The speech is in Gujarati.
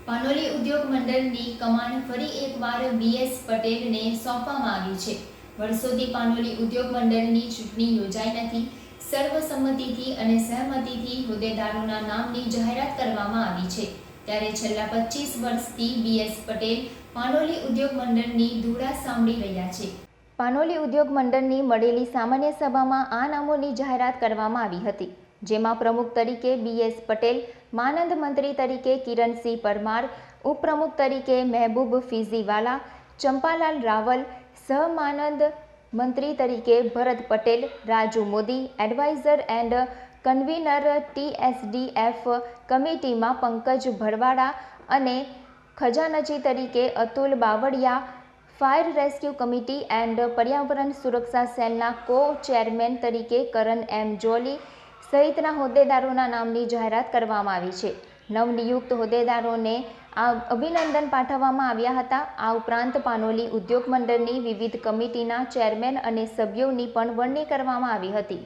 પાનોલી ઉદ્યોગ મંડળની કમાન ફરી એકવાર BS પટેલને સોંપવામાં આવી છે। વર્ષોથી પાનોલી ઉદ્યોગ મંડળની ચૂંટણી યોજાઈ નથી। સર્વસંમતિથી અને સહમતિથી હોદ્દેદારોના નામની જાહેરાત કરવામાં આવી છે। ત્યારે છેલ્લા 25 વર્ષથી BS પટેલ પાનોલી ઉદ્યોગ મંડળની ધૂરા સાંભળી રહ્યા છે। પાનોલી ઉદ્યોગ મંડળની મળેલી સામાન્ય સભામાં આ નામોની જાહેરાત કરવામાં આવી હતી, જેમાં પ્રમુખ તરીકે BS પટેલ, માનદ મંત્રી તરીકે કિરણસિંહ પરમાર, ઉપપ્રમુખ તરીકે મહેબૂબ ફીઝીવાલા, ચંપાલાલ રાવલ, સહમાનદ મંત્રી તરીકે Bharat Patel, Raju Modi, adviser and convener TSDF કમિટીમાં પંકજ ભરવાડા અને ખજાનચી તરીકે Atul Bavaliya, fire rescue committee and પર્યાવરણ સુરક્ષા સેલના કો-ચેરમેન તરીકે કરણ M. જોલી સહિતના હોદ્દેદારોના નામની જાહેરાત કરવામાં આવી છે। નવનિયુક્ત હોદ્દેદારોને અભિનંદન પાઠવવામાં આવ્યા હતા। આ ઉપરાંત પાનોલી ઉદ્યોગ મંડળની વિવિધ કમિટીના ચેરમેન અને સભ્યોની પણ વરણી કરવામાં આવી હતી।